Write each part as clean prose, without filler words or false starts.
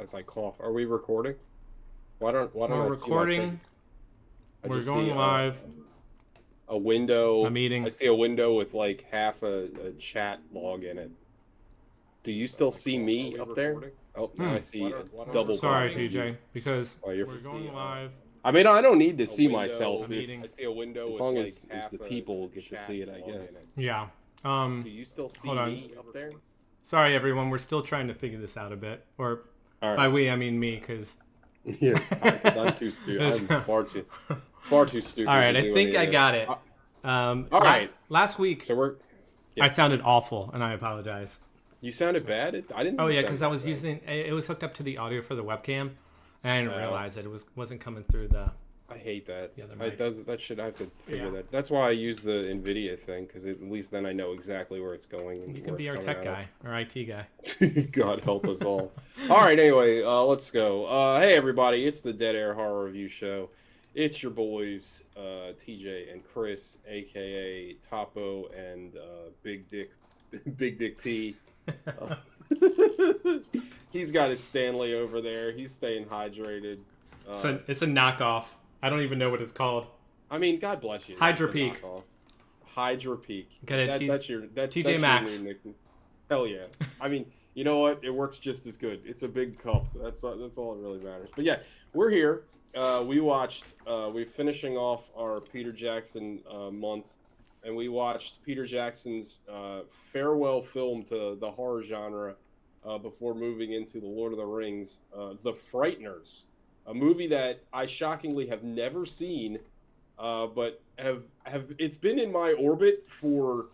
as I cough. Are we recording? Why don't We're I recording. see my face? I We're just going see live. a window. A meeting. I see a window with like half a chat log in it. Do you still see me up there? Oh, now I see a double Sorry, box of you. TJ, because Oh, you're we're going live. I mean, I don't need to see myself. A meeting. I see a window as long as the people get to see it, I guess. Yeah. Do you still see hold on. me up there? Sorry, everyone. We're still trying to figure this out a bit. Or All by right. we, I mean me, because Yeah, because I'm too stupid. I'm far too stupid. All right, to I do think any I of got this. it. All right. Last week, So I sounded awful, and I apologize. you sounded bad. I didn't. Oh yeah, sound because I was bad. using it was hooked up to the audio for the webcam, and I didn't Oh. realize that it wasn't coming through the. I hate that. The other mic. That should I have to figure Yeah. that. That's why I use the NVIDIA thing because at least then I know exactly where it's going. And You where can be it's our coming tech out guy or IT guy. of. God help us all. All right. Anyway, let's go. Hey everybody, it's the Dead Air Horror Review Show. It's your boys, TJ and Chris, aka Topo and Big Dick P. He's got his Stanley over there. He's staying hydrated. It's a knockoff. I don't even know what it's called. I mean, God bless you. Hydra It's a Peak. knockoff. Hydra Peak. Got it, That's your TJ that's Maxx. Your new nickname. Hell yeah. I mean, you know what? It works just as good. It's a big cup. That's all that really matters. But yeah, we're here. We watched. We're finishing off our Peter Jackson month, and we watched Peter Jackson's farewell film to the horror genre before moving into the Lord of the Rings, The Frighteners. A movie that I shockingly have never seen, but have it's been in my orbit for,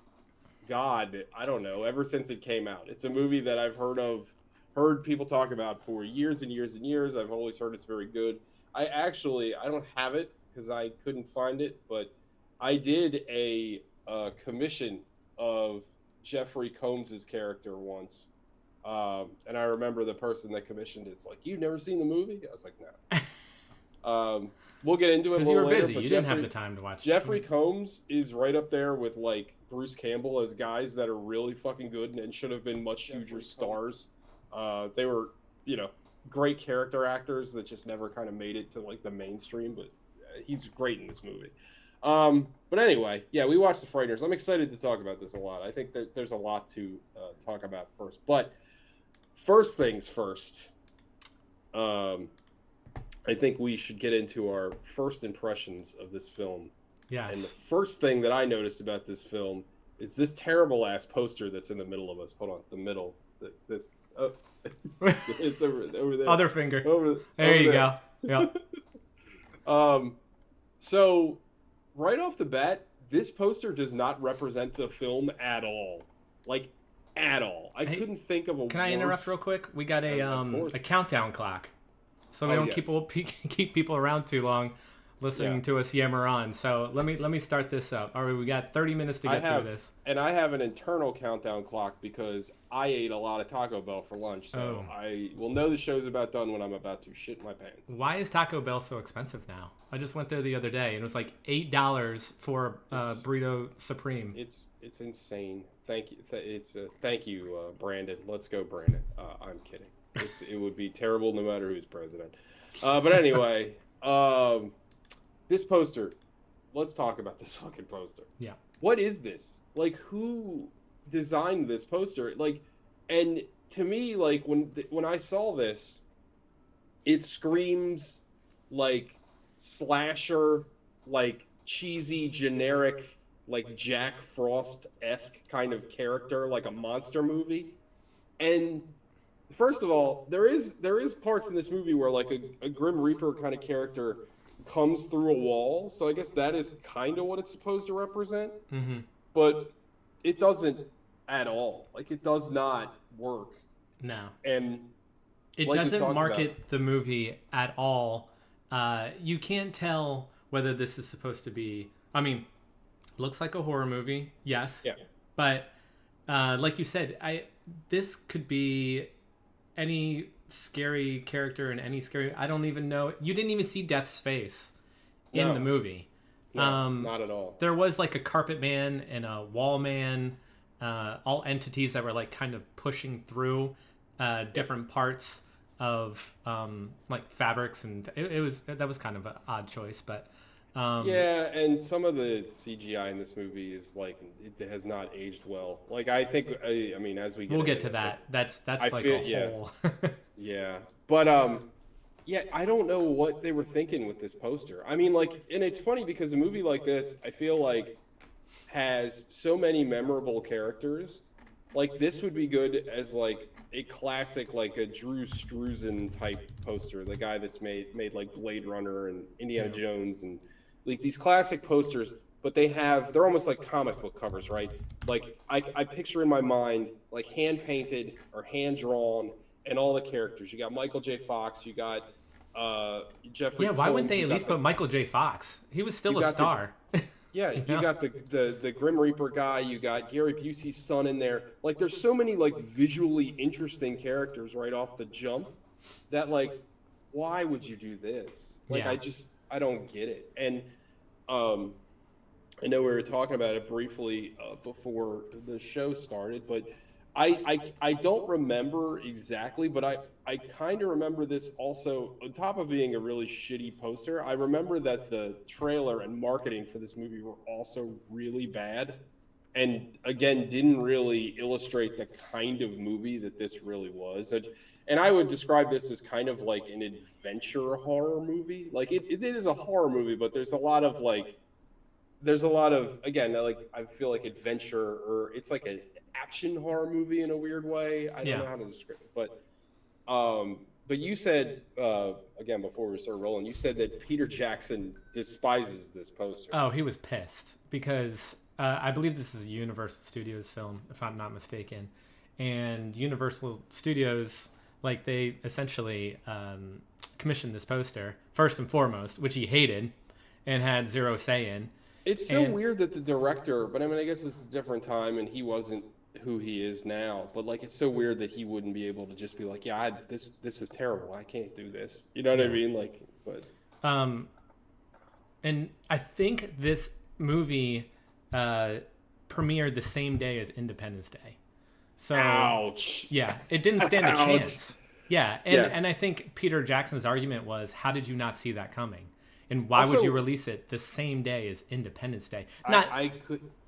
God, I don't know, ever since it came out. It's a movie that I've heard people talk about for years and years and years. I've always heard it's very good. I don't have it because I couldn't find it, but I did a commission of Jeffrey Combs's character once. And I remember the person that commissioned it's like, you've never seen the movie? I was like, no. We'll get into it Because a you little were later. busy. But You didn't have the time to watch. Jeffrey Combs is right up there with like Bruce Campbell as guys that are really fucking good and should have been much huger stars. They were, great character actors that just never kind of made it to like the mainstream, but he's great in this movie. But anyway, yeah, we watched The Frighteners. I'm excited to talk about this a lot. I think that there's a lot to talk about first. But first things first, I think we should get into our first impressions of this film. Yes. And the first thing that I noticed about this film is this terrible ass poster that's in the middle of us. Hold on, the middle. It's over there. Other finger. Over you there. go. Yep. So right off the bat, this poster does not represent the film at all. Like, at all. I couldn't think of a Can I interrupt real quick? We got a countdown clock, so we don't keep people around too long listening to us yammer on. So let me start this up. All right, we got 30 minutes to get through this. And I have an internal countdown clock because I ate a lot of Taco Bell for lunch. So I will know the show's about done when I'm about to shit my pants. Why is Taco Bell so expensive now? I just went there the other day and it was like $8 for burrito supreme. It's insane. Thank you. Thank you, Brandon. Let's go, Brandon. I'm kidding. It would be terrible no matter who's president. But anyway, this poster. Let's talk about this fucking poster. Yeah. What is this? Like, who designed this poster? Like, and to me, like when I saw this, it screams like slasher, like cheesy, generic, like Jack Frost-esque kind of character, like a monster movie. And first of all, there is parts in this movie where like a Grim Reaper kind of character comes through a wall. So I guess that is kind of what it's supposed to represent. Mm-hmm. But it doesn't at all. Like, it does not work. No. And it like doesn't market the movie at all. You can't tell whether this is supposed to be, I mean, looks like a horror movie, yes. Yeah. But like you said, this could be any scary character in any scary. I don't even know. You didn't even see Death's face in the movie. No, not at all. There was like a carpet man and a wall man, all entities that were like kind of pushing through different parts of like fabrics, and that was kind of an odd choice, but yeah, and some of the CGI in this movie is like it has not aged well. Like I think I mean as we'll get to that. That's like a whole yeah. But yeah, I don't know what they were thinking with this poster. I mean, like, and it's funny because a movie like this, I feel like, has so many memorable characters. Like, this would be good as like a classic, like a Drew Struzan type poster, the guy that's made like Blade Runner and Indiana Jones and like these classic posters. But they're almost like comic book covers, right? Like I picture in my mind like hand painted or hand drawn and all the characters. You got Michael J. Fox. You got Jeffrey. Yeah, why wouldn't they at least put Michael J. Fox? He was still a star. Yeah, you got the Grim Reaper guy. You got Gary Busey's son in there. Like, there's so many like visually interesting characters right off the jump that like, why would you do this? Like, I don't get it. And I know we were talking about it briefly before the show started, but I don't remember exactly, but I kind of remember this also, on top of being a really shitty poster, I remember that the trailer and marketing for this movie were also really bad. And again, didn't really illustrate the kind of movie that this really was. And I would describe this as kind of like an adventure horror movie. Like it is a horror movie, but there's a lot of again, like I feel like adventure, or it's like an action horror movie in a weird way. I don't know how to describe it, but you said again before we started rolling, you said that Peter Jackson despises this poster. Oh, he was pissed because I believe this is a Universal Studios film, if I'm not mistaken, and Universal Studios, like, they essentially commissioned this poster first and foremost, which he hated and had zero say in. It's so weird that the director, but I mean, I guess it's a different time and he wasn't who he is now, but like, it's so weird that he wouldn't be able to just be like, yeah, this is terrible. I can't do this. You know what I mean? Like, but. And I think this movie premiered the same day as Independence Day. So, ouch. Yeah, it didn't stand a chance. Yeah, and I think Peter Jackson's argument was, how did you not see that coming? And why would you release it the same day as Independence Day?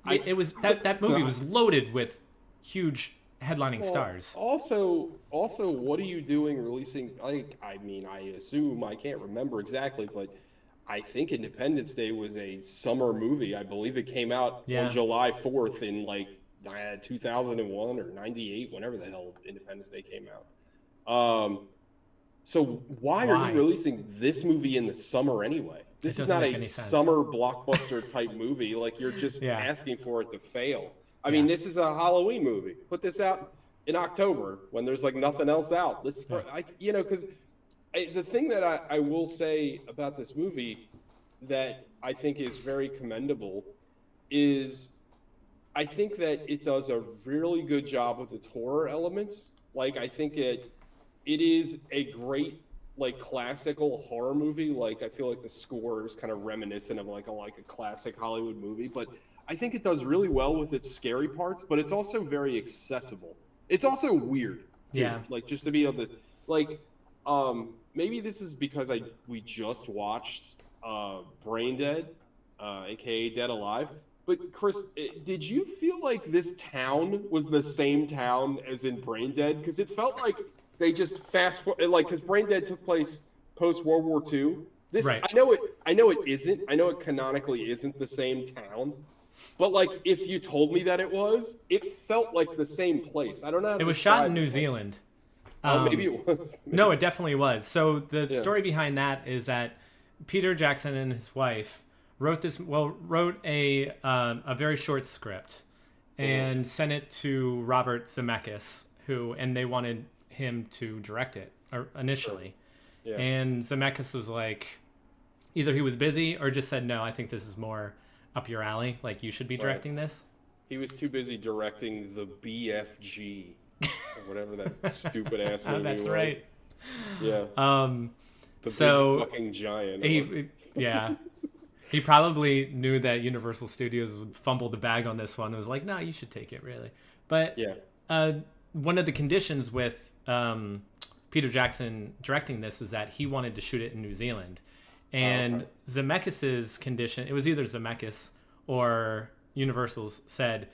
It was that movie was loaded with huge headlining stars. Also, what are you doing releasing? Like, I mean, I assume, I can't remember exactly, but I think Independence Day was a summer movie. I believe it came out on July 4th in like 2001 or 98, whenever the hell Independence Day came out. So why are you releasing this movie in the summer anyway? This is not a summer blockbuster type movie. Like, you're just asking for it to fail. I mean, this is a Halloween movie. Put this out in October when there's like nothing else out. Because the thing that I will say about this movie that I think is very commendable is I think that it does a really good job with its horror elements. Like, I think it is a great, like, classical horror movie. Like, I feel like the score is kind of reminiscent of like a classic Hollywood movie, but I think it does really well with its scary parts, but it's also very accessible. It's also weird too. Yeah. Like, just to be able to, like, maybe this is because we just watched Brain Dead, aka Dead Alive. But Chris, did you feel like this town was the same town as in Brain Dead? Because it felt like they just fast forward, like, because Brain Dead took place post World War II. This, right. I know it isn't. I know it canonically isn't the same town. But like, if you told me that it felt like the same place. I don't know. It was shot in New Zealand. Maybe it was. No, it definitely was. So the story behind that is that Peter Jackson and his wife wrote a very short script and sent it to Robert Zemeckis, and they wanted him to direct it initially. Sure. Yeah. And Zemeckis was like, either he was busy or just said, no, I think this is more up your alley. Like, you should be directing this. He was too busy directing the BFG or whatever that stupid ass movie That's was. Right. Yeah. The big fucking giant. He probably knew that Universal Studios would fumble the bag on this one. It was like, no, you should take it, really. But one of the conditions with Peter Jackson directing this was that he wanted to shoot it in New Zealand. And Zemeckis's condition, it was either Zemeckis or Universal's, said,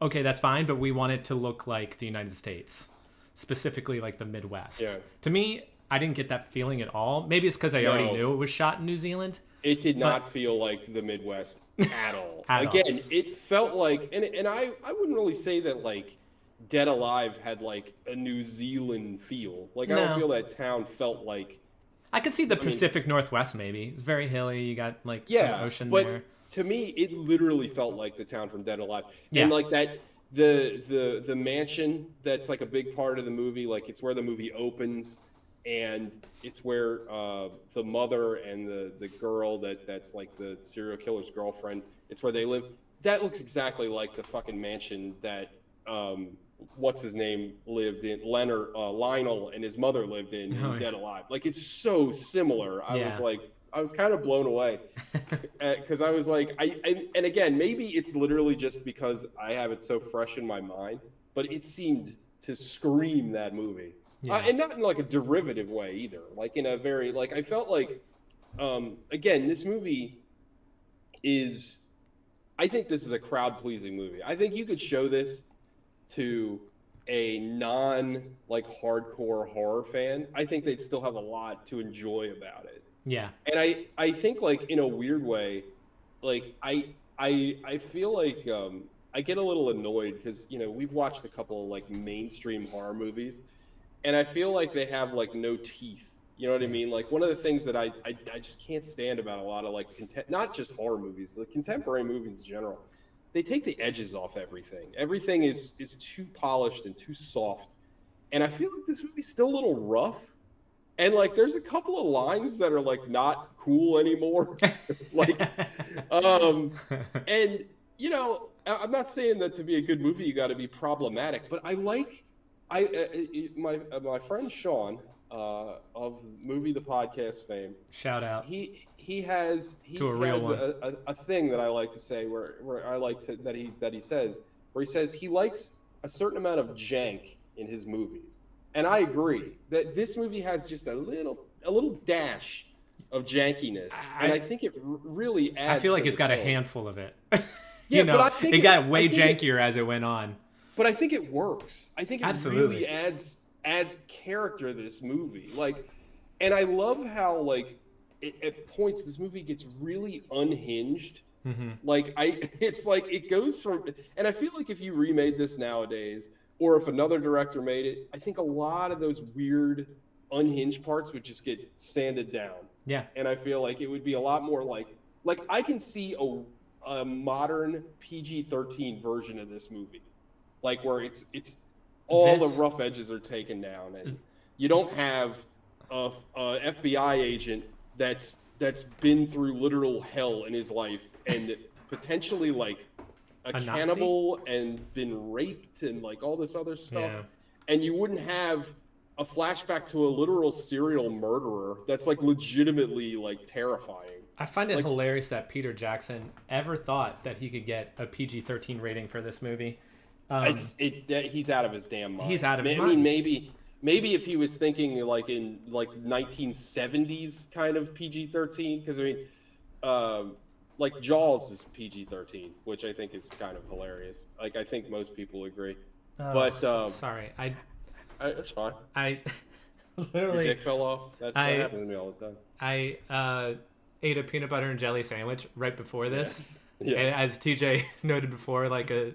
okay, that's fine, but we want it to look like the United States, specifically like the Midwest. Yeah. To me, I didn't get that feeling at all. Maybe it's because I already knew it was shot in New Zealand. It did not feel like the Midwest at all. Again, it felt like, and I wouldn't really say that like Dead Alive had like a New Zealand feel. Like I don't feel that town felt like. I could see the Pacific Northwest maybe. It's very hilly. You got like some ocean there. To me, it literally felt like the town from Dead Alive. Yeah. And like that, the mansion that's like a big part of the movie. Like it's where the movie opens, and it's where the mother and the girl that's like the serial killer's girlfriend. It's where they live. That looks exactly like the fucking mansion that what's his name lived in. Lionel and his mother lived in Dead Alive. Like it's so similar. I was kind of blown away because I was like, and again, maybe it's literally just because I have it so fresh in my mind, but it seemed to scream that movie. Yeah. And not in like a derivative way either. Like in a very, like, I felt like, again, this movie is, I think this is a crowd pleasing movie. I think you could show this to a non like hardcore horror fan. I think they'd still have a lot to enjoy about it. Yeah. And I think like in a weird way, like I feel like I get a little annoyed because, you know, we've watched a couple of like mainstream horror movies and I feel like they have like no teeth. You know what I mean? Like one of the things that I just can't stand about a lot of like not just horror movies, like contemporary movies in general, they take the edges off everything. Everything is too polished and too soft. And I feel like this movie's still a little rough. And like, there's a couple of lines that are like not cool anymore. Like, and you know, I'm not saying that to be a good movie, you got to be problematic, but my friend Sean of Movie the Podcast fame. Shout out. He has a thing that I like to say where I like to that he says he likes a certain amount of jank in his movies. And I agree that this movie has just a little dash of jankiness, and I think it really adds. I feel like it's got a handful of it. But I think it got way jankier as it went on. But I think it works. I think it really adds character to this movie. Like, and I love how like at points this movie gets really unhinged. Mm-hmm. Like it's like it goes from, and I feel like if you remade this nowadays. Or if another director made it, I think a lot of those weird, unhinged parts would just get sanded down. Yeah. And I feel like it would be a lot more like I can see a modern PG-13 version of this movie, like where it's all the rough edges are taken down, and you don't have a FBI agent that's been through literal hell in his life and potentially like. A cannibal and been raped and like all this other stuff, and you wouldn't have a flashback to a literal serial murderer that's like legitimately like terrifying. I find it hilarious that Peter Jackson ever thought that he could get a PG-13 rating for this movie. He's out of his damn mind. He's out of his mind. I mean, maybe if he was thinking like in like 1970s kind of PG-13, because I mean. Like Jaws is PG-13, which I think is kind of hilarious. Like I think most people agree. But sorry, it's fine. I literally your dick fell off. That happens to me all the time. I ate a peanut butter and jelly sandwich right before this. Yes. And as TJ noted before, like a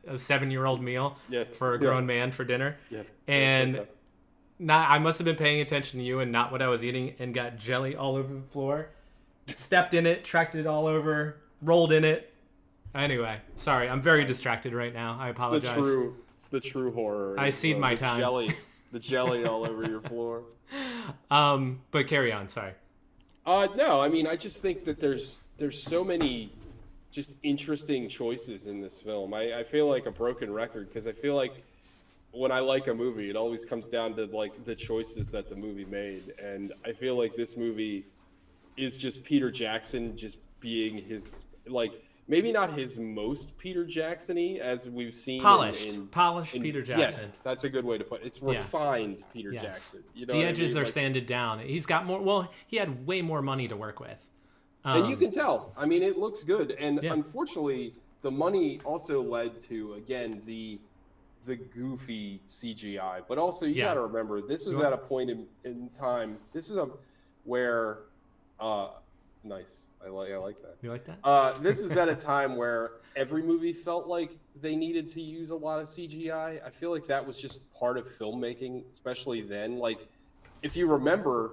7-year-old meal for a grown man for dinner. Yes. And I must have been paying attention to you and not what I was eating, and got jelly all over the floor. Stepped in it, tracked it all over, rolled in it. Anyway, sorry, I'm very distracted right now. I apologize. It's the true horror. I cede my time. The jelly all over your floor. But carry on. Sorry. No, I mean, I just think that there's so many just interesting choices in this film. I feel like a broken record because I feel like when I like a movie, it always comes down to like the choices that the movie made, and I feel like this movie is just Peter Jackson just being his, like, maybe not his most Peter Jackson-y as we've seen. Polished Peter Jackson. Yes, that's a good way to put it. It's refined Peter Jackson. You know, the edges are sanded down. He's got more. Well, he had way more money to work with. And you can tell. I mean, it looks good. And unfortunately, the money also led to, again, the goofy CGI. But also, you got to remember, this was at a point in time. This is where, nice. I like that. You like that? This is at a time where every movie felt like they needed to use a lot of CGI. I feel like that was just part of filmmaking, especially then. Like, if you remember,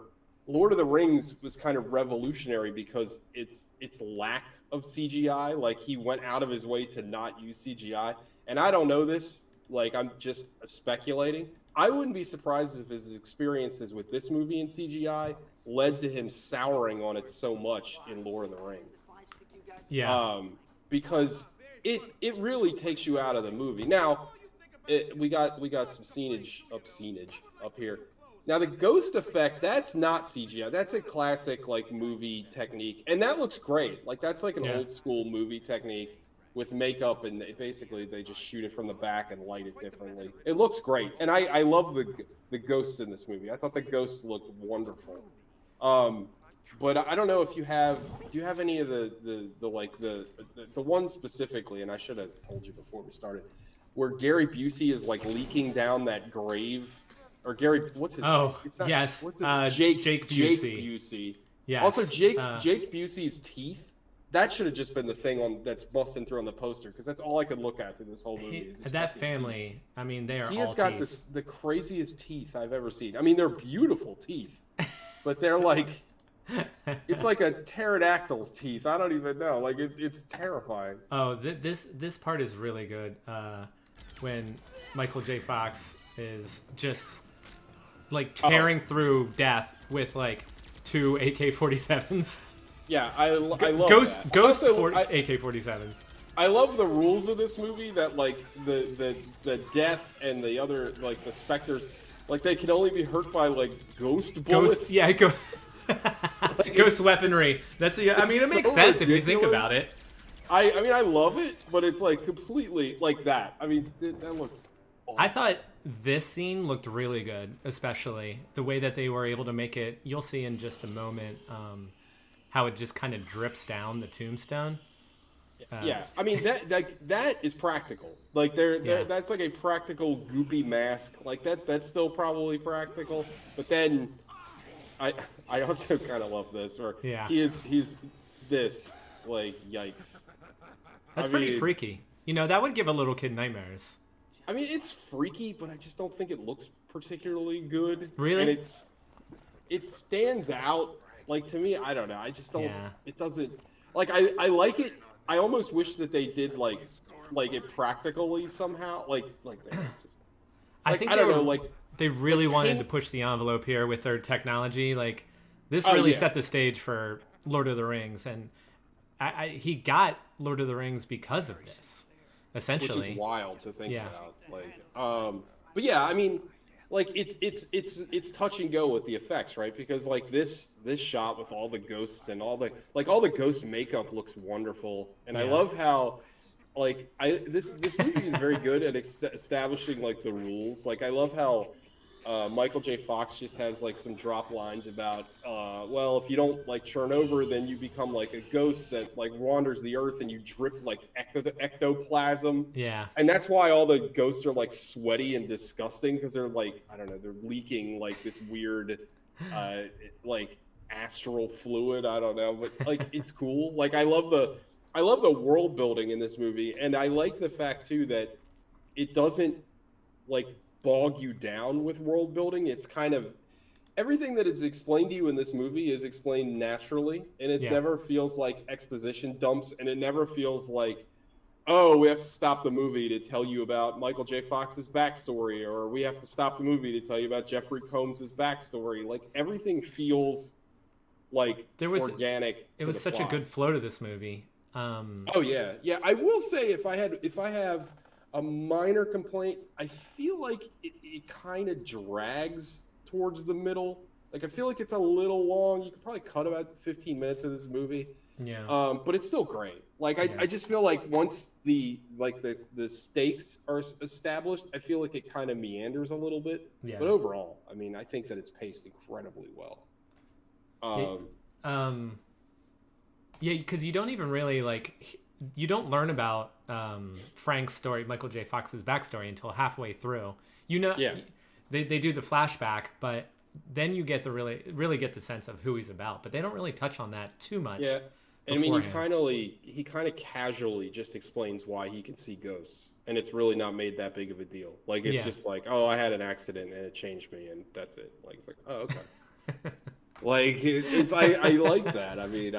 Lord of the Rings was kind of revolutionary because its lack of CGI. Like, he went out of his way to not use CGI. And I don't know this. Like, I'm just speculating. I wouldn't be surprised if his experiences with this movie in CGI led to him souring on it so much in Lord of the Rings. Yeah. Because it really takes you out of the movie. Now, we got some scenage up here. Now, the ghost effect, that's not CGI. That's a classic, like, movie technique. And that looks great. Like, that's like an old school movie technique with makeup, and basically they just shoot it from the back and light it differently. It looks great. And I love the ghosts in this movie. I thought the ghosts looked wonderful. But I don't know if do you have any of the one specifically, and I should have told you before we started, where Gary Busey is like leaking down that grave, or Gary, what's his name? Yes. What's his Jake Busey. Jake Busey. Yes. Also, Jake Busey's teeth. That should have just been the thing that's busting through on the poster, because that's all I could look at through this whole movie. That family, teeth. I mean, they are all He has got the craziest teeth I've ever seen. I mean, they're beautiful teeth, but they're like, it's like a pterodactyl's teeth. I don't even know. Like, it's terrifying. Oh, this part is really good. When Michael J. Fox is just like tearing through death with like 2 AK-47s. Yeah, I love Ghost that. AK-47s. I love the rules of this movie, that like the death and the other, like, the specters, like, they can only be hurt by like ghost bullets. Ghost weaponry. I mean, it makes sense ridiculous. If you think about it. I mean, I love it, but it's like completely like that. I mean, that looks awful. I thought this scene looked really good, especially the way that they were able to make it. You'll see in just a moment how it just kind of drips down the tombstone. Yeah, I mean, that is practical. Like, that's like a practical goopy mask. Like, that's still probably practical. But then I also kind of love this, where he's this, like, yikes. That's pretty freaky. You know, that would give a little kid nightmares. I mean, it's freaky, but I just don't think it looks particularly good. Really? And it stands out. Like, to me, I don't know. I just don't. Yeah. It doesn't. Like, I like it. I almost wish that they did like it practically somehow. Like it's just. Like, I think I don't know. Like, they really wanted to push the envelope here with their technology. Like, this really set the stage for Lord of the Rings, and he got Lord of the Rings because of this, essentially. Which is wild to think about. Like, but yeah, I mean, like, it's touch and go with the effects, right? Because like this shot with all the ghosts and all the ghost makeup looks wonderful, and I love how, like, this movie is very good at establishing like the rules. Like, I love how Michael J. Fox just has like some drop lines about, well, if you don't like churn over, then you become like a ghost that like wanders the earth and you drip like ectoplasm. Yeah. And that's why all the ghosts are like sweaty and disgusting, because they're like, I don't know, they're leaking like this weird, like astral fluid. I don't know, but like, it's cool. Like, I love the world building in this movie, and I like the fact too that it doesn't like bog you down with world building. It's kind of everything that is explained to you in this movie is explained naturally, and it never feels like exposition dumps, and it never feels like, oh, we have to stop the movie to tell you about Michael J. Fox's backstory, or we have to stop the movie to tell you about Jeffrey Combs's backstory. Like, everything feels like organic. It was such a good flow to this movie. Oh yeah. I will say, if I have a minor complaint, I feel like it kind of drags towards the middle. Like, I feel like it's a little long. You could probably cut about 15 minutes of this movie. Yeah. But it's still great. Like I just feel like once the stakes are established, I feel like it kind of meanders a little bit. Yeah. But overall, I mean, I think that it's paced incredibly well. Yeah, because you don't even really you don't learn about Frank's story, Michael J. Fox's backstory, until halfway through. Yeah. They do the flashback, but then you get the really get the sense of who he's about. But they don't really touch on that too much. Yeah. I mean, he kind of casually just explains why he can see ghosts, and it's really not made that big of a deal. Like it's just like, oh, I had an accident and it changed me, and that's it. Like it's like, oh, okay. Like I like that. I mean,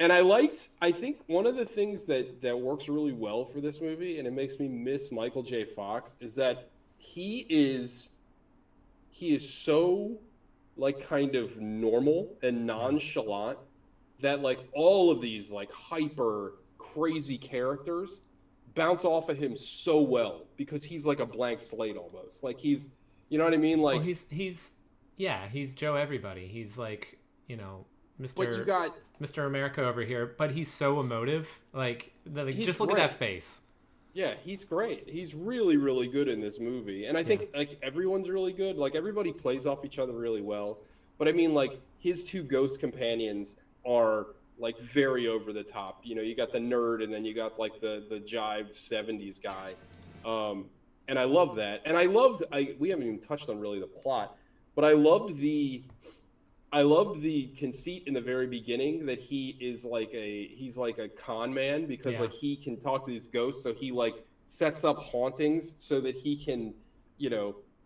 and I think one of the things that works really well for this movie, and it makes me miss Michael J. Fox, is that he is so like kind of normal and nonchalant that like all of these like hyper crazy characters bounce off of him so well because he's like a blank slate almost. Like he's, you know what I mean? Like he's Joe Everybody. He's like, Mr. America over here, but he's so emotive. Like just look at that face. Yeah, he's great. He's really, really good in this movie. And I think like everyone's really good. Like everybody plays off each other really well. But I mean, like his two ghost companions are like very over the top. You know, you got the nerd and then you got like the jive 70s guy. And I love that. And we haven't even touched on really the plot, but I loved the conceit in the very beginning that he's like a con man because like he can talk to these ghosts, so he like sets up hauntings so that he can,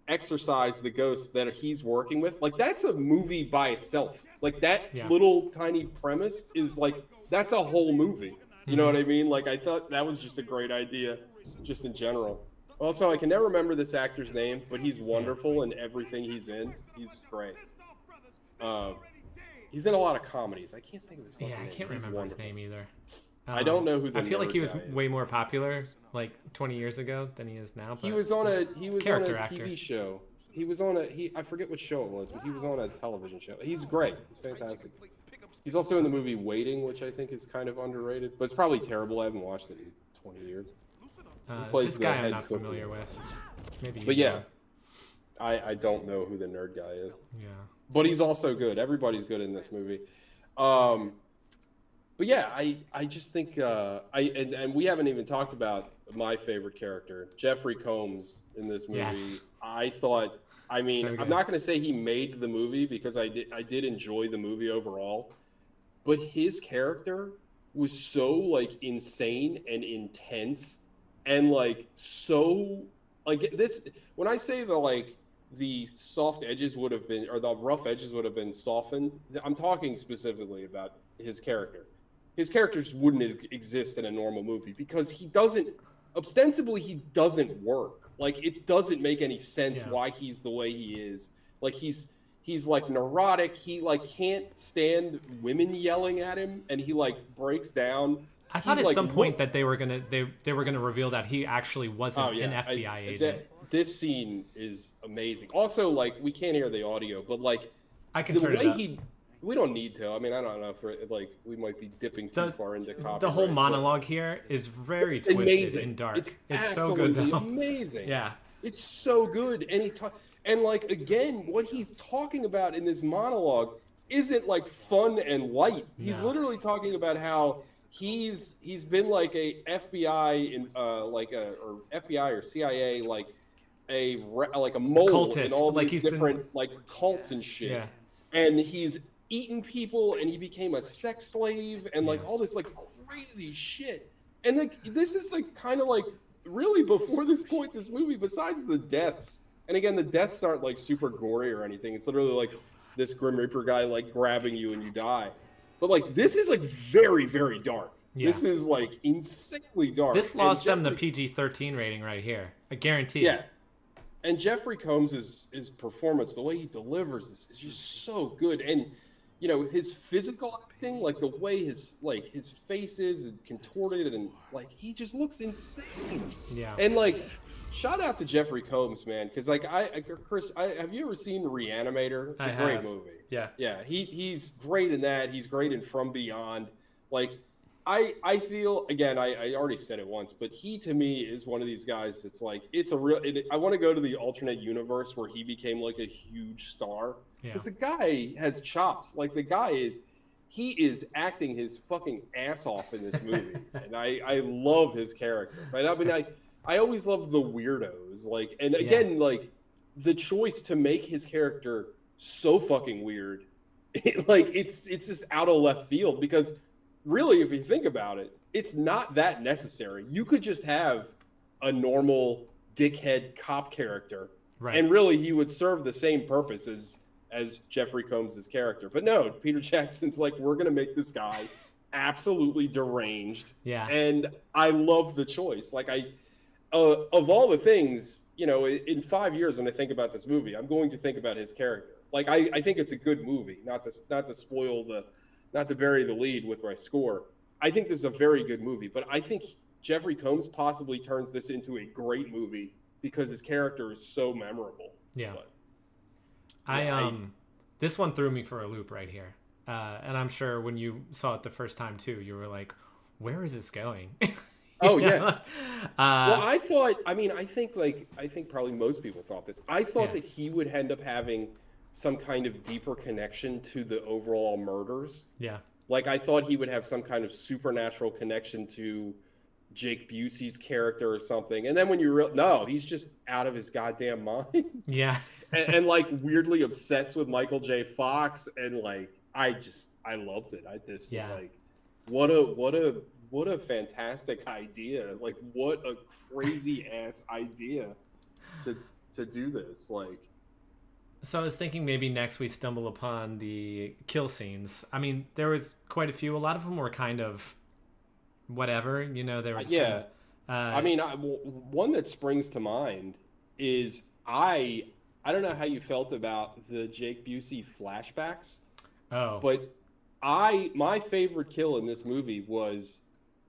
exorcise the ghosts that he's working with. Like that's a movie by itself. Like that little tiny premise is like that's a whole movie. You know what I mean? Like I thought that was just a great idea, just in general. Also, I can never remember this actor's name, but he's wonderful in everything he's in. He's great. He's in a lot of comedies. I can't think of his name. I can't remember his name either. I don't know who the I feel like he was is. Way more popular like 20 years ago than he is now. But he was on a TV actor. show. He was on I forget what show it was, but he was on a television show. He's great. He's fantastic. He's also in the movie Waiting, which I think is kind of underrated, but it's probably terrible. I haven't watched it in 20 years. This guy I'm not familiar with. Maybe. But yeah, I don't know who the nerd guy is. Yeah. But he's also good. Everybody's good in this movie. But yeah, I just think and we haven't even talked about my favorite character, Jeffrey Combs, in this movie. Yes. I thought, I'm not going to say he made the movie because I did enjoy the movie overall, but his character was so like insane and intense and like so like this. When I say the soft edges would have been, or the rough edges would have been softened, I'm talking specifically about his character. His characters wouldn't exist in a normal movie because he doesn't work. Like it doesn't make any sense why he's the way he is. Like he's like neurotic. He like can't stand women yelling at him, and he like breaks down. I thought at some point that they were gonna reveal that he actually wasn't an FBI agent. This scene is amazing. Also, like we can't hear the audio, but like I can turn it up. We don't need to. I mean, I don't know if like we might be dipping too far into copyright. The whole monologue here is very twisted and dark. It's so good though. Amazing. Yeah. It's so good. And like again, what he's talking about in this monologue isn't like fun and light. He's literally talking about how he's been like a FBI in or FBI or CIA like a mole cultist, in all these different like cults and shit. Yeah. And he's eaten people and he became a sex slave and like all this like crazy shit. And like this is like kind of like really before this point, this movie, besides the deaths, and again the deaths aren't like super gory or anything. It's literally like this Grim Reaper guy like grabbing you and you die. But like this is like very, very dark. Yeah. This is like insanely dark. This lost them the PG-13 rating right here. I guarantee. Yeah. And Jeffrey Combs' his performance, the way he delivers this is just so good. And his physical acting, like the way his face is contorted and like he just looks insane. Yeah. And like shout out to Jeffrey Combs, man, because like Chris, have you ever seen Reanimator? It's a great movie. Yeah. Yeah, he's great in that. He's great in From Beyond. Like I feel, again, I already said it once, but he to me is one of these guys that's like, it's a real, I want to go to the alternate universe where he became like a huge star, because the guy has chops. Like the guy he is acting his fucking ass off in this movie, and I love his character. Right? I mean, I always love the weirdos, like, and again, like the choice to make his character so fucking weird, like it's just out of left field, because really, if you think about it, it's not that necessary. You could just have a normal dickhead cop character, right, and really he would serve the same purpose as Jeffrey Combs' character. But no, Peter Jackson's like, we're going to make this guy absolutely deranged. Yeah. And I love the choice. Like, of all the things, you know, in 5 years when I think about this movie, I'm going to think about his character. Like, I think it's a good movie, not to bury the lead with my score. I think this is a very good movie, but I think Jeffrey Combs possibly turns this into a great movie because his character is so memorable. Yeah. But, this one threw me for a loop right here. And I'm sure when you saw it the first time too, you were like, where is this going? Oh yeah. Well, I think probably most people thought this. I thought that he would end up having some kind of deeper connection to the overall murders. Yeah. Like I thought he would have some kind of supernatural connection to Jake Busey's character or something. And then when no, he's just out of his goddamn mind. Yeah. and like weirdly obsessed with Michael J. Fox. And like, I loved it. Is like, what a fantastic idea. Like what a crazy ass idea to do this. Like, so I was thinking maybe next we stumble upon the kill scenes. I mean, there was quite a few. A lot of them were kind of whatever, you know. They were I mean, one that springs to mind is I don't know how you felt about the Jake Busey flashbacks. Oh, but my favorite kill in this movie was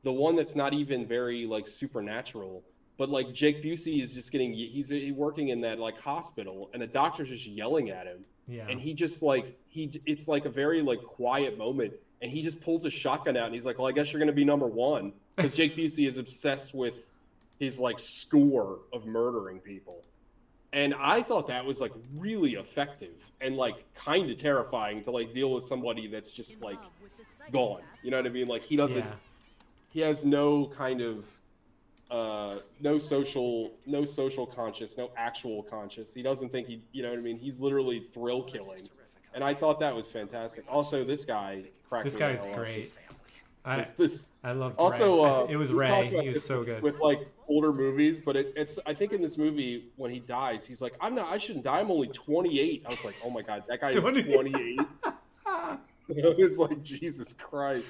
the one that's not even very like supernatural. But like Jake Busey is just he's working in that like hospital, and the doctor's just yelling at him. Yeah. And he just like it's like a very like quiet moment, and he just pulls a shotgun out, and he's like, "Well, I guess you're gonna be number one," because Jake Busey is obsessed with his like score of murdering people. And I thought that was like really effective and like kind of terrifying to like deal with somebody that's just like gone. You know what I mean? Like he has no kind of no social conscience, no actual conscience. He doesn't think you know what I mean? He's literally thrill killing. And I thought that was fantastic. Also, this guy cracked me. This guy's great. I love also Ray. It was Ray. He was so good with like older movies, but it's I think in this movie when he dies, he's like, I shouldn't die. I'm only 28. I was like, oh my god, that guy is 28. It was like, Jesus Christ.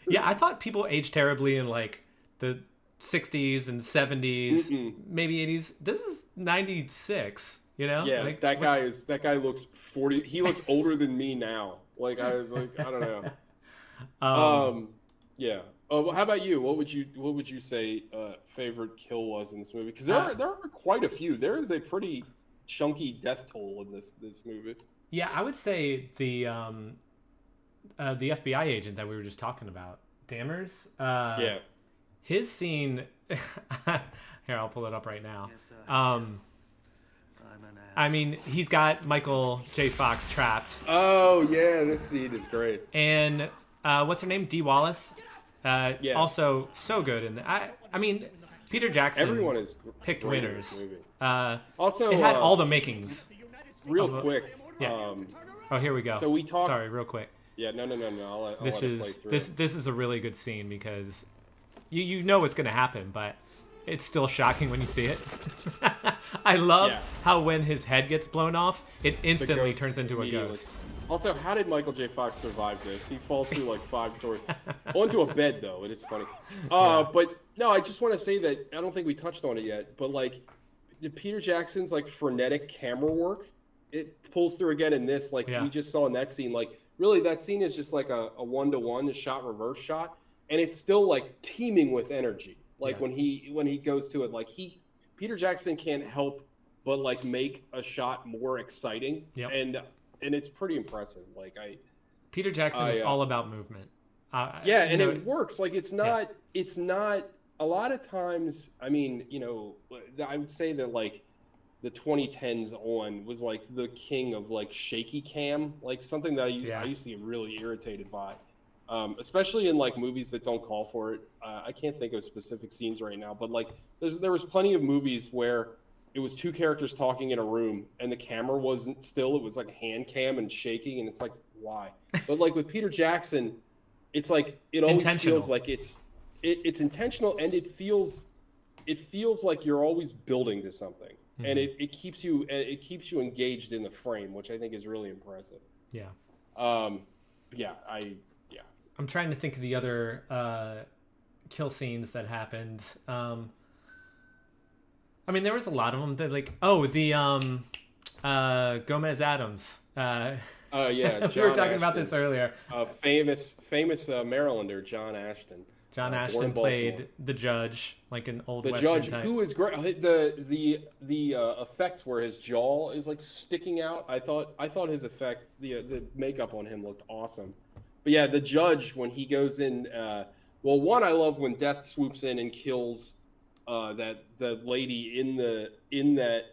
Yeah, I thought people aged terribly in like the 60s and 70s, maybe 80s. This is 96, you know? Yeah, like, that guy looks 40. He looks older than me now. Like I was like, I don't know. Yeah. Well, how about you? What would you say favorite kill was in this movie? Because there are quite a few. There is a pretty chunky death toll in this movie. Yeah, I would say the FBI agent that we were just talking about, Dammers. Yeah. His scene. Here, I'll pull it up right now. I mean, he's got Michael J. Fox trapped. Oh yeah, this scene is great. And what's her name? Dee Wallace. Also so good. And I mean, Peter Jackson. Everyone is picked winners. Also, it had all the makings. Real quick. Yeah. Oh, here we go. So we talked. Sorry, real quick. Yeah, no. I'll this is a really good scene because you know what's gonna happen, but it's still shocking when you see it. I love how when his head gets blown off, it instantly turns into a ghost. Also, how did Michael J. Fox survive this? He falls through like 5 stories. Onto a bed, though. It is funny. But no, I just want to say that I don't think we touched on it yet, but like Peter Jackson's like frenetic camera work, it pulls through again in this. Like we just saw in that scene. Like really, that scene is just like a 1-to-1, a shot reverse shot, and it's still like teeming with energy. Like when he goes to it, like Peter Jackson can't help but like make a shot more exciting. Yep. And it's pretty impressive. Like Peter Jackson is all about movement. Yeah, and it works. Like it's not a lot of times. I mean, I would say that like the 2010s on was like the king of like shaky cam, like something that I used to get really irritated by, especially in like movies that don't call for it. I can't think of specific scenes right now, but like there was plenty of movies where it was two characters talking in a room and the camera wasn't still. It was like hand cam and shaking, and it's like, why? But like with Peter Jackson, it's like it always feels like it's intentional, and it feels like you're always building to something. And it keeps you engaged in the frame, which I think is really impressive. Yeah. I'm trying to think of the other kill scenes that happened. I mean, there was a lot of them that like the Gomez Addams. Yeah. We were talking about this earlier. Famous Marylander, John Ashton. John Ashton played the judge, like an old the Western judge type. Who is great. The effect where his jaw is like sticking out. I thought his effect, the makeup on him looked awesome. But yeah, the judge when he goes in. One, I love when Death swoops in and kills the lady in that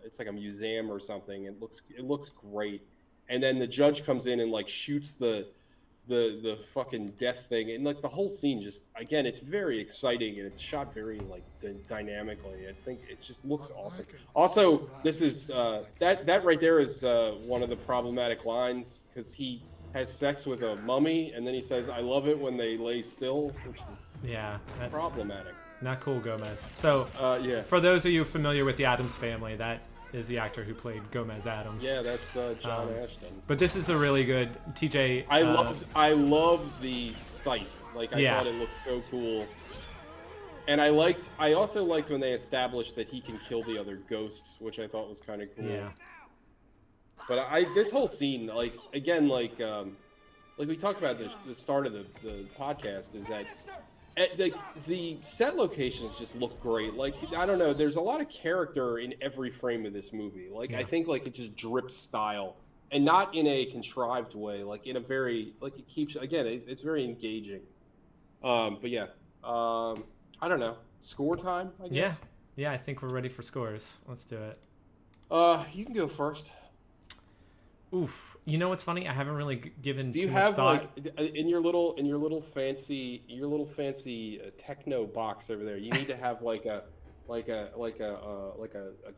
it's like a museum or something. It looks great. And then the judge comes in and like shoots the fucking death thing, and like the whole scene just, again, it's very exciting and it's shot very like dynamically. I think it just looks awesome. Also, this is that right there is one of the problematic lines, because he has sex with a mummy and then he says, "I love it when they lay still," which is that's problematic. Not cool, Gomez. So for those of you familiar with the Addams Family, that is the actor who played Gomez Addams. Yeah, that's John Ashton. But this is a really good TJ. I love the scythe. Like I thought it looked so cool. And I also liked when they established that he can kill the other ghosts, which I thought was kind of cool. Yeah. But this whole scene, like again, like we talked about the start of the podcast, is that the set locations just look great. Like, I don't know, there's a lot of character in every frame of this movie. Like, I think like it just drips style, and not in a contrived way. Like in a very, like, it keeps, again, it's very engaging. But yeah, I don't know. Score time, I guess. Yeah. I think we're ready for scores. Let's do it. You can go first. Oof. You know what's funny? I haven't really given. Do you have thought. Like in your little fancy techno box over there? You need to have like a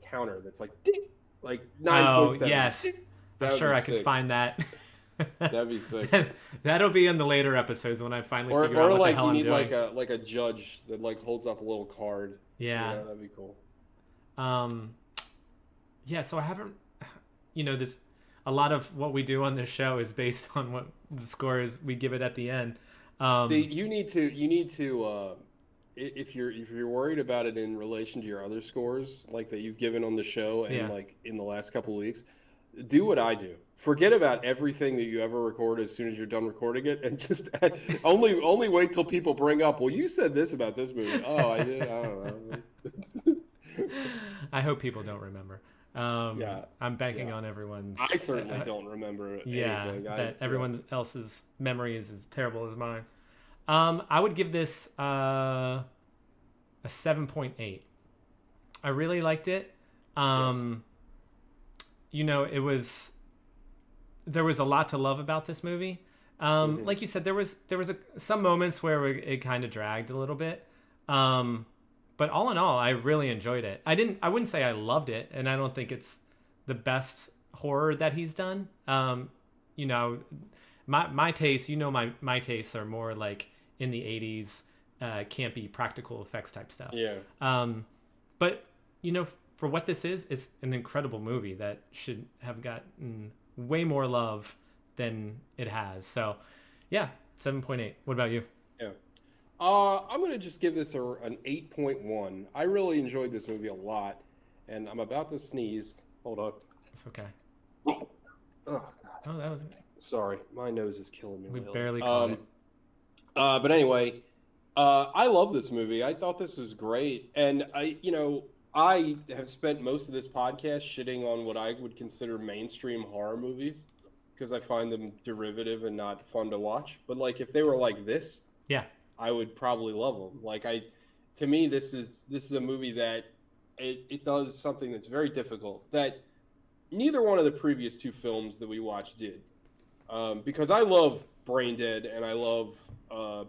counter that's like 9.7. Oh yes, I'm sure I can find that. That'd be sick. That'll be in the later episodes when I finally figure out what the hell I'm doing. Or like you need like a judge that like holds up a little card. Yeah, that'd be cool. Yeah. So I haven't. This. A lot of what we do on this show is based on what the scores we give it at the end. You need to if you're worried about it in relation to your other scores, like that you've given on the show and like in the last couple of weeks, do what I do. Forget about everything that you ever record as soon as you're done recording it, and just only wait till people bring up, well, you said this about this movie. Oh, I did. I don't know. I hope people don't remember. I'm banking on everyone's. I certainly don't remember anything. That everyone else's memory is as terrible as mine. I would give this a 7.8. I really liked it. There was a lot to love about this movie. Like you said, there was some moments where it kind of dragged a little bit. But all in all, I really enjoyed it. I wouldn't say I loved it, and I don't think it's the best horror that he's done. My taste, my tastes are more like in the 80s, campy practical effects type stuff. Yeah. But for what this is, it's an incredible movie that should have gotten way more love than it has. So, yeah, 7.8. What about you? Yeah. I'm going to just give this an 8.1. I really enjoyed this movie a lot, and I'm about to sneeze. Hold up. It's okay. Oh, God. Oh, that was... Sorry, my nose is killing me. We barely caught it. But anyway, I love this movie. I thought this was great, and I have spent most of this podcast shitting on what I would consider mainstream horror movies, because I find them derivative and not fun to watch. But like if they were like this, yeah, I would probably love them. Like to me, this is a movie that it does something that's very difficult that neither one of the previous two films that we watched did. Because I love Brain Dead and I love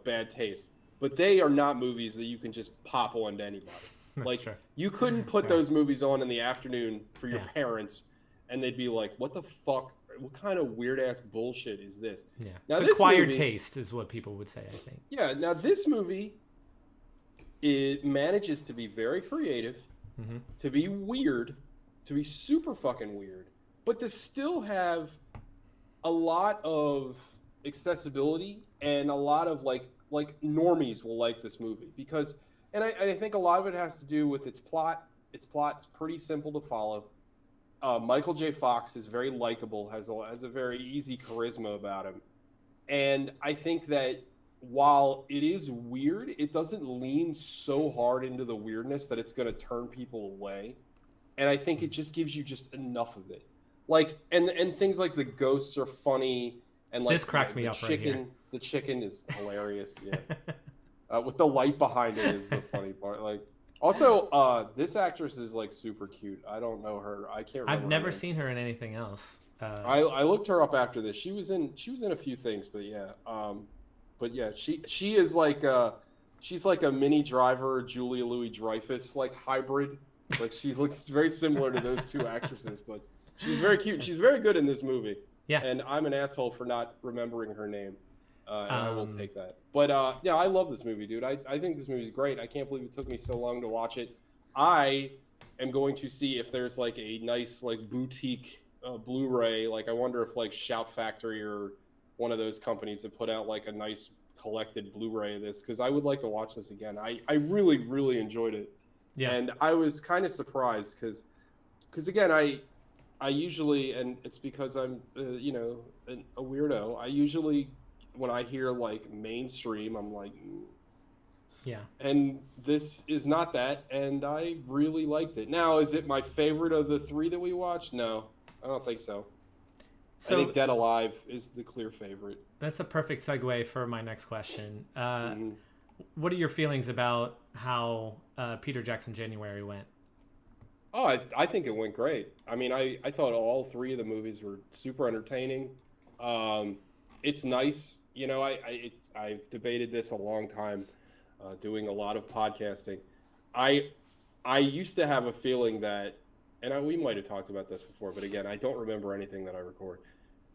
Bad Taste, but they are not movies that you can just pop on to anybody. That's like true. You couldn't put those movies on in the afternoon for your parents, and they'd be like, "What the fuck? What kind of weird ass bullshit is this?" Yeah, now it's this acquired movie, taste is what people would say. I think. Yeah. Now this movie, it manages to be very creative, to be weird, to be super fucking weird, but to still have a lot of accessibility and a lot of like normies will like this movie because, and I think a lot of it has to do with its plot. Its plot's pretty simple to follow. Michael J. Fox is very likable, has a very easy charisma about him, and I think that while it is weird, it doesn't lean so hard into the weirdness that it's going to turn people away. And I think it just gives you just enough of it. Like, and things like the ghosts are funny, and like this cracked me up right here. The chicken is hilarious. Yeah, with the light behind it is the funny part. Like, also, this actress is like super cute. I don't know her. I can't remember. I've never seen her in anything else. I looked her up after this. She was in a few things, but yeah, she is like she's like a mini Driver, Julia Louis-Dreyfus like hybrid. Like she looks very similar to those two actresses, but she's very cute. She's very good in this movie. Yeah. And I'm an asshole for not remembering her name. And I will take that. But yeah, I love this movie, dude. I think this movie is great. I can't believe it took me so long to watch it. I am going to see if there's like a nice like boutique Blu-ray. Like I wonder if like Shout Factory or one of those companies have put out like a nice collected Blu-ray of this, because I would like to watch this again. I really, really enjoyed it. Yeah. And I was kind of surprised because again, I usually, and it's because I'm, a weirdo. I usually, when I hear like mainstream, I'm like, yeah. And this is not that, and I really liked it. Now, is it my favorite of the three that we watched? No, I don't think so. I think Dead Alive is the clear favorite. That's a perfect segue for my next question. What are your feelings about how Peter Jackson January went? Oh, I think it went great. I mean, I thought all three of the movies were super entertaining. It's nice. You know, I've debated this a long time, doing a lot of podcasting. I used to have a feeling that, and we might have talked about this before, but again, I don't remember anything that I record.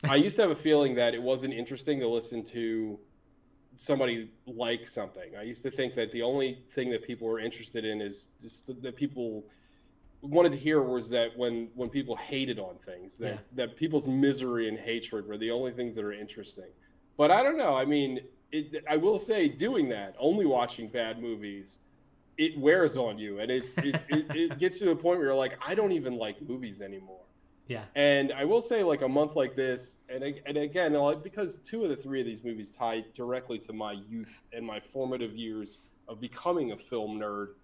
I used to have a feeling that it wasn't interesting to listen to somebody like something. I used to think that the only thing that people were interested in is that people wanted to hear was that when people hated on things, that people's misery and hatred were the only things that are interesting. But I don't know. I mean, I will say, doing that, only watching bad movies, it wears on you, and it gets to the point where you're like, I don't even like movies anymore. Yeah. And I will say, like, a month like this, and again, because two of the three of these movies tie directly to my youth and my formative years of becoming a film nerd,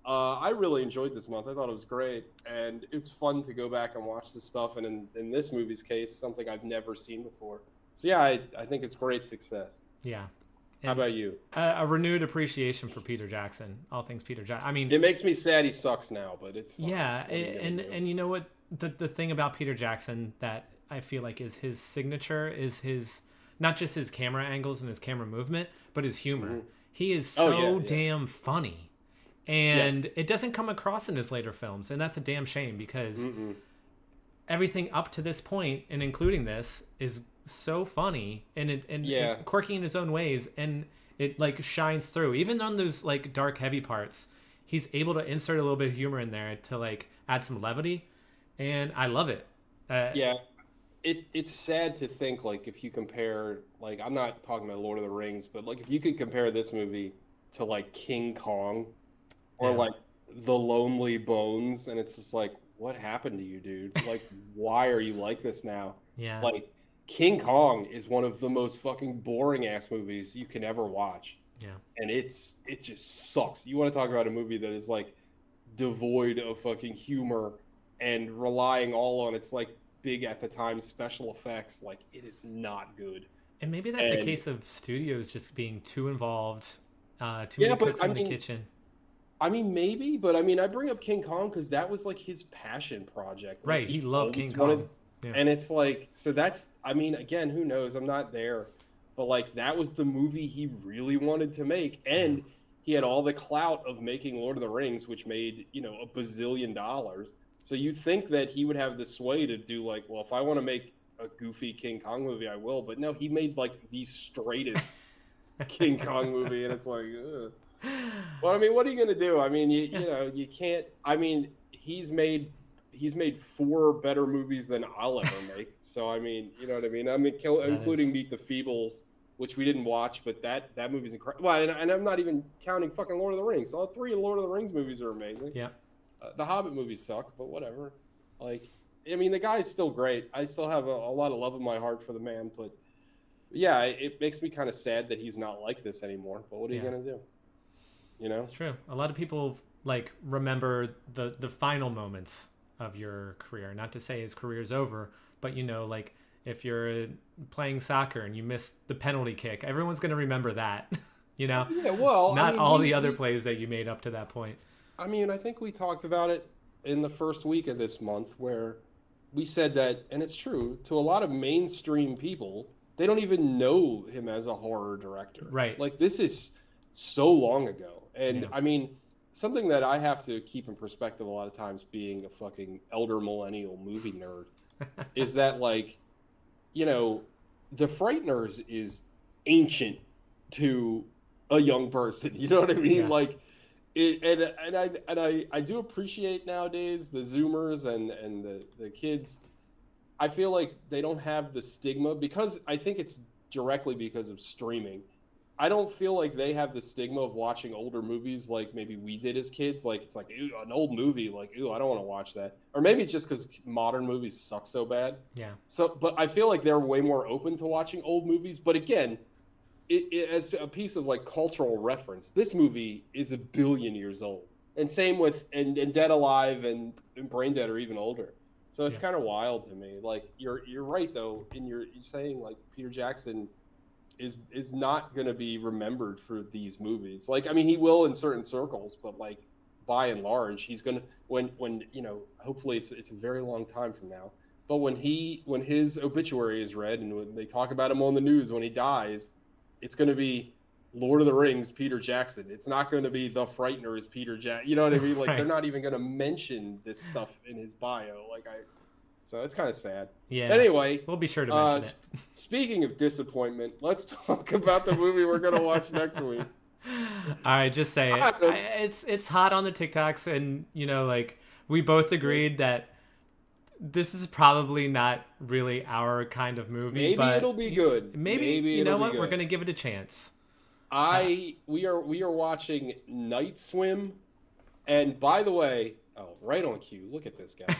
I really enjoyed this month. I thought it was great, and it's fun to go back and watch this stuff, and in this movie's case, something I've never seen before. So yeah, I think it's great success. Yeah. And how about you? A renewed appreciation for Peter Jackson. All things Peter Jackson. I mean, it makes me sad he sucks now, but it's fun. Yeah, and you know what? The thing about Peter Jackson that I feel like is his signature is his, not just his camera angles and his camera movement, but his humor. Mm-hmm. He is so damn funny. And it doesn't come across in his later films, and that's a damn shame, because everything up to this point, and including this, is so funny and quirky in his own ways, and it like shines through. Even on those like dark, heavy parts, he's able to insert a little bit of humor in there to like add some levity, and I love it. It's sad to think, like, if you compare, like, I'm not talking about Lord of the Rings, but like if you could compare this movie to like King Kong or like The Lonely Bones, and it's just like, what happened to you, dude? Like, why are you like this now? Yeah. Like, King Kong is one of the most fucking boring ass movies you can ever watch. Yeah. And it just sucks. You want to talk about a movie that is like devoid of fucking humor and relying all on its like big at the time special effects. Like, it is not good. And maybe that's a case of studios just being too involved, too many cooks in the kitchen. I mean, maybe, but I mean, I bring up King Kong because that was like his passion project. Like, right, he loved King Kong. Yeah. And it's like, so that's, I mean, again, who knows? I'm not there. But like, that was the movie he really wanted to make. And he had all the clout of making Lord of the Rings, which made, you know, $1 bazillion. So you think that he would have the sway to do like, well, if I want to make a goofy King Kong movie, I will. But no, he made like the straightest King Kong movie. And it's like, ugh. Well, I mean, what are you going to do? I mean, you know, you can't, I mean, he's made 4 better movies than I'll ever make. So, I mean, you know what I mean? I mean, including Meet the Feebles, which we didn't watch, but that movie's incredible. Well, and I'm not even counting fucking Lord of the Rings. All 3 Lord of the Rings movies are amazing. Yeah. The Hobbit movies suck, but whatever. Like, I mean, the guy's still great. I still have a lot of love in my heart for the man, but yeah, it makes me kind of sad that he's not like this anymore. But what are you going to do? You know? It's true. A lot of people like remember the final moments of your career. Not to say his career's over, but you know, like if you're playing soccer and you miss the penalty kick, everyone's going to remember that. You know? Yeah, well, not all the other plays that you made up to that point. I mean, I think we talked about it in the first week of this month where we said that, and it's true, to a lot of mainstream people, they don't even know him as a horror director. Right. Like, this is so long ago. And, I mean, something that I have to keep in perspective a lot of times being a fucking elder millennial movie nerd is that, like, you know, The Frighteners is ancient to a young person. You know what I mean? Yeah. Like, I do appreciate nowadays the Zoomers and the kids. I feel like they don't have the stigma because I think it's directly because of streaming. I don't feel like they have the stigma of watching older movies like maybe we did as kids. Like, it's like, ew, an old movie, like, ew, I don't want to watch that. Or maybe it's just because modern movies suck so bad. Yeah. So, but I feel like they're way more open to watching old movies. But again, it as a piece of like cultural reference, this movie is 1 billion years old. And same with and Dead Alive and Brain Dead are even older. So it's kind of wild to me. Like, you're right though, in you're saying like Peter Jackson is not going to be remembered for these movies. Like, I mean, he will in certain circles, but like by and large, he's going to when you know, hopefully it's a very long time from now. But when his obituary is read and when they talk about him on the news when he dies, it's going to be Lord of the Rings Peter Jackson. It's not going to be The Frighteners Peter Jackson. You know what I mean? Like, They're not even going to mention this stuff in his bio. So it's kind of sad. Yeah. Anyway, we'll be sure to mention it. Speaking of disappointment, let's talk about the movie we're going to watch next week. All right, just say it. It's hot on the TikToks, and you know, like, we both agreed that this is probably not really our kind of movie. Maybe but it'll be good. Maybe you know what? We're going to give it a chance. We are watching Night Swim, and by the way, right on cue. Look at this guy.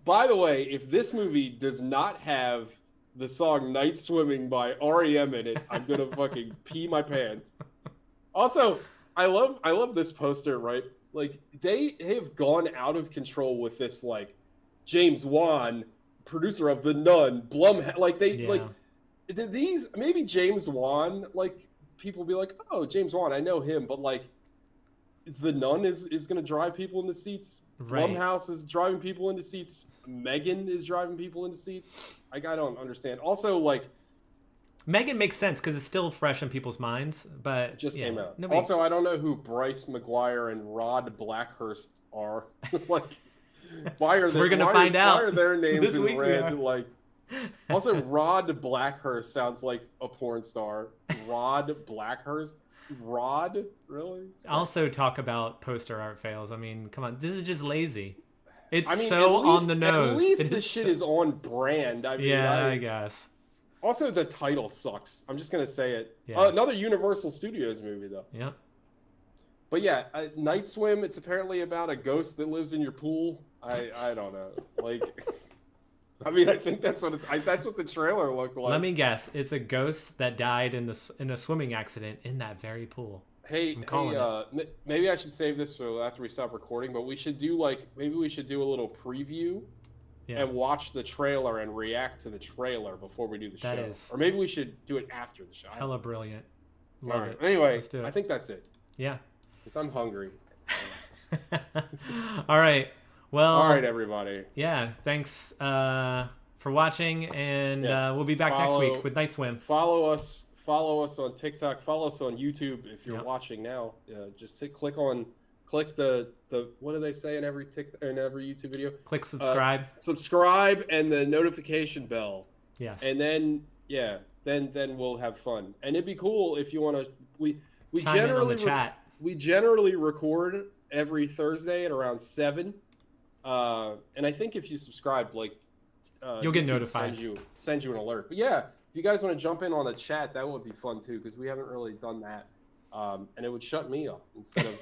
By the way, if this movie does not have the song Night Swimming by REM in it, I'm gonna fucking pee my pants. Also, I love this poster, right? Like, they have gone out of control with this, like, James Wan, producer of The Nun, like these, maybe James Wan, like, people be like, oh, James Wan, I know him, but like, The Nun is gonna drive people into seats. Right. Blumhouse is driving people into seats. Megan is driving people into seats. I don't understand. Also, like, Megan makes sense because it's still fresh in people's minds, but it just came out. Also, I don't know who Bryce McGuire and Rod Blackhurst are. Like, we're gonna find out. Why are their names in red? Like, also, Rod Blackhurst sounds like a porn star. Rod Blackhurst. Rod, really? Also, talk about poster art fails. I mean, come on, this is just lazy. It's on the nose. At least this shit is on brand. I mean, I guess. Also, the title sucks. I'm just gonna say it. Yeah. Another Universal Studios movie, though. Yeah. But yeah, Night Swim. It's apparently about a ghost that lives in your pool. I don't know. Like, I mean, I think that's what that's what the trailer looked like. Let me guess. It's a ghost that died in a swimming accident in that very pool. Hey, maybe I should save this for after we stop recording. But we should do maybe we should do a little preview and watch the trailer and react to the trailer before we do the show. Is or maybe we should do it after the show. Hella brilliant. Love it. Anyway, I think that's it. Yeah. Because I'm hungry. All right. Well. All right, everybody. Yeah. Thanks for watching, and we'll be back next week with Night Swim. Follow us on TikTok. Follow us on YouTube if you're watching now. Just click the what do they say in every YouTube video? Click subscribe. Subscribe and the notification bell. Yes. And then then we'll have fun. And it'd be cool if you want to. We generally record every Thursday at around 7. And I think if you subscribe, you'll get notified. Send you an alert. But yeah, if you guys want to jump in on the chat, that would be fun too, because we haven't really done that. And it would shut me up instead of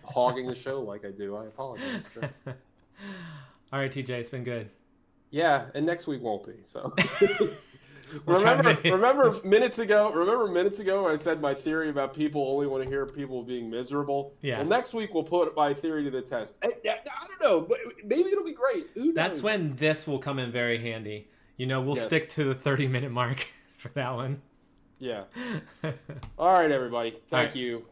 hogging the show like I do. I apologize. All right, TJ, it's been good. Yeah, and next week won't be. So remember minutes ago I said my theory about people only want to hear people being miserable. Yeah. Well, next week we'll put my theory to the test. I don't know, but maybe it'll be great. Who knows? That's when this will come in very handy. We'll stick to the 30-minute mark for that one. Yeah. All right, everybody. Thank you.